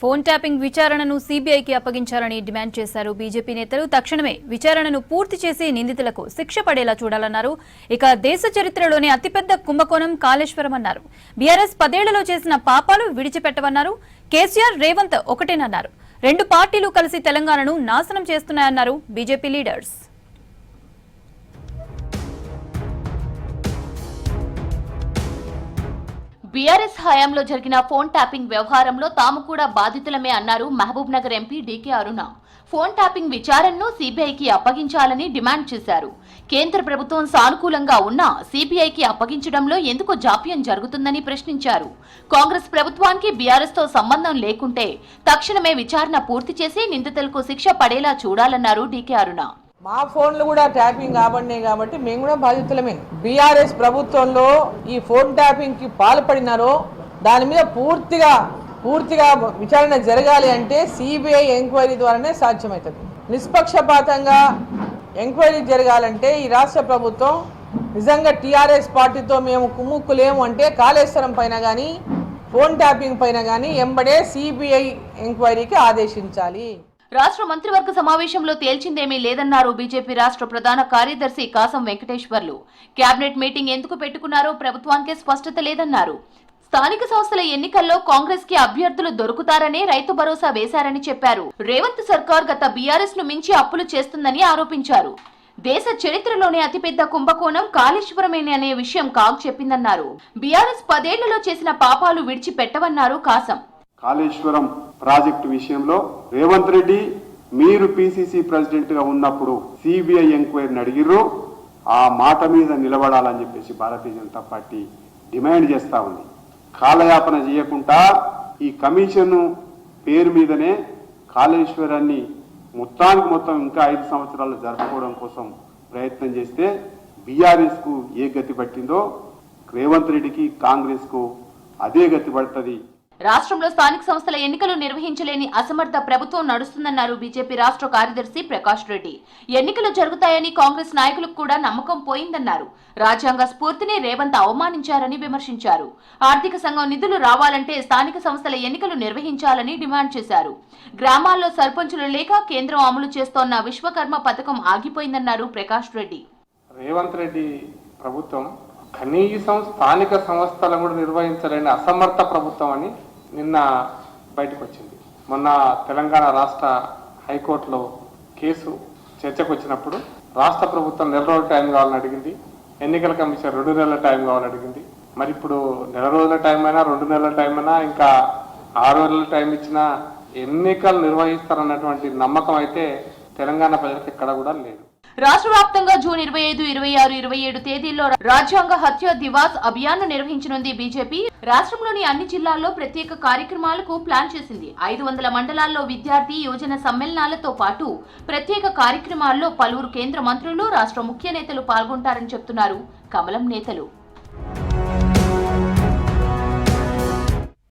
Phone tapping విచారణను సీబీఐకి అప్పగించాలని demand చేశారు బీజేపీ నేతలు. తక్షణమే విచారణను పూర్తి చేసి నిందితులకు శిక్ష పడేలా చూడాలన్నారు. ఇక దేశ చరిత్రలోనే అతిపెద్ద కుంభకోణం కాళేశ్వరం అన్నారు. బీఆర్ఎస్ 10 ఏళ్లలో చేసిన పాపాలు విడిచిపెట్టవన్నారు. కేసీఆర్, రేవంత్ ఒకటేనన్నారు. రెండు పార్టీలు కలిసి తెలంగాణను నాశనం చేస్తున్నాయన్నారు బీజేపీ లీడర్స్. బీఆర్ఎస్ హయాంలో జరిగిన ఫోన్ ట్యాపింగ్ వ్యవహారంలో తాము కూడా బాధితులమే అన్నారు మహబూబ్ నగర్ ఎంపీ డీకే అరుణ. ఫోన్ ట్యాపింగ్ విచారణను సీబీఐకి అప్పగించాలని డిమాండ్ చేశారు. కేంద్ర ప్రభుత్వం సానుకూలంగా ఉన్నా సీబీఐకి అప్పగించడంలో ఎందుకు జాప్యం జరుగుతుందని ప్రశ్నించారు. కాంగ్రెస్ ప్రభుత్వానికి బీఆర్ఎస్ తో సంబంధం లేకుంటే తక్షణమే విచారణ పూర్తి చేసి నిందితులకు శిక్ష పడేలా చూడాలన్నారు డీకే అరుణ. మా ఫోన్లు కూడా ట్యాపింగ్ కాబడినాయి కాబట్టి మేము కూడా బాధితులమే. బీఆర్ఎస్ ప్రభుత్వంలో ఈ ఫోన్ ట్యాపింగ్ కి పాల్పడినారో దాని మీద పూర్తిగా విచారణ జరగాలి అంటే సిబిఐ ఎంక్వైరీ ద్వారానే సాధ్యమవుతుంది. నిష్పక్షపాతంగా ఎంక్వైరీ జరగాలంటే ఈ రాష్ట్ర ప్రభుత్వం నిజంగా టీఆర్ఎస్ పార్టీతో మేము కుమ్ముక్కులేము అంటే కాళేశ్వరం పైన కానీ ఫోన్ ట్యాపింగ్ పైన కానీ ఎంబడే సిబిఐ ఎంక్వైరీకి ఆదేశించాలి. రాష్ట్ర మంత్రివర్గ సమావేశంలో తేల్చిందేమీ లేదన్నారు బీజేపీ రాష్ట్ర ప్రధాన కార్యదర్శి కాసం వెంకటేశ్వర్లు. కేబినెట్ మీటింగ్ ఎందుకు పెట్టుకున్నారో ప్రభుత్వానికే స్పష్టత లేదన్నారు. స్థానిక సంస్థల ఎన్నికల్లో కాంగ్రెస్ కి అభ్యర్థులు దొరుకుతారనే రైతు భరోసా వేశారని చెప్పారు. రేవంత్ సర్కార్ గత బీఆర్ఎస్ ను మించి అప్పులు చేస్తుందని ఆరోపించారు. దేశ చరిత్రలోనే అతిపెద్ద కుంభకోణం కాళేశ్వరమేనే అనే విషయం కాగ్ చెప్పిందన్నారు. బీఆర్ఎస్ 10 ఏళ్లలో చేసిన పాపాలు విడిచిపెట్టవన్నారు కాసం. కాళేశ్వరం ప్రాజెక్టు విషయంలో రేవంత్ రెడ్డి మీరు పిసిసి ప్రెసిడెంట్ గా ఉన్నప్పుడు సిబిఐ ఎంక్వైరీని అడిగిర్రు, ఆ మాట మీద నిలబడాలని చెప్పేసి భారతీయ జనతా పార్టీ డిమాండ్ చేస్తా ఉంది. కాలయాపన చేయకుండా ఈ కమిషన్ పేరు మీదనే కాళేశ్వరాన్ని మొత్తం ఇంకా 5 సంవత్సరాలు జరుపుకోవడం కోసం ప్రయత్నం చేస్తే బీఆర్ఎస్ కు ఏ గతి పట్టిందో రేవంత్ రెడ్డికి కాంగ్రెస్ కు అదే గతి పడుతుంది. రాష్ట్రంలో స్థానిక సంస్థల ఎన్నికలు నిర్వహించలేని అసమర్థ ప్రభుత్వం నడుస్తుందన్నారు బీజేపీ రాష్ట్ర కార్యదర్శి ప్రకాష్ రెడ్డి. ఎన్నికలు జరుగుతాయని కాంగ్రెస్ నాయకులకు కూడా నమ్మకం పోయిందన్నారు. రాజ్యాంగ స్ఫూర్తిని రేవంత్ అవమానించారని విమర్శించారు. ఆర్థిక సంఘం నిధులు రావాలంటే స్థానిక సంస్థల ఎన్నికలు నిర్వహించాలని డిమాండ్ చేశారు. గ్రామాల్లో సర్పంచులు లేక కేంద్రం అమలు చేస్తోన్న విశ్వకర్మ పథకం ఆగిపోయిందన్నారు ప్రకాష్ రెడ్డి. రేవంత్ రెడ్డి ప్రభుత్వం కనీసం స్థానిక సంస్థలను కూడా నిర్వహించలేని అసమర్థ ప్రభుత్వం అని నిన్న బయటకు వచ్చింది. మొన్న తెలంగాణ రాష్ట్ర హైకోర్టులో కేసు చర్చకు వచ్చినప్పుడు రాష్ట్ర ప్రభుత్వం 1 నెల రోజుల టైం కావాలని అడిగింది, ఎన్నికల కమిషన్ 2 నెలల టైం కావాలని అడిగింది. మరి ఇప్పుడు 1 నెల రోజుల టైం అయినా 2 నెలల టైం అయినా ఇంకా 6 నెలల టైం ఇచ్చినా ఎన్నికలు నిర్వహిస్తారన్నటువంటి నమ్మకం అయితే తెలంగాణ ప్రజలకు ఎక్కడ కూడా లేదు. రాష్ట్ర వ్యాప్తంగా జూన్ 25, 26, 27 తేదీల్లో రాజ్యాంగ హత్య దివాస్ అభియాన్ నిర్వహించనుంది బీజేపీ. రాష్ట్రంలోని అన్ని జిల్లాల్లో ప్రత్యేక కార్యక్రమాలకు ప్లాన్ చేసింది. 500 మండలాల్లో విద్యార్థి యువజన సమ్మేళనాలతో పాటు ప్రత్యేక కార్యక్రమాల్లో పలువురు కేంద్ర మంత్రులు, రాష్ట్ర ముఖ్య నేతలు పాల్గొంటారని చెప్తున్నారు కమలం నేతలు.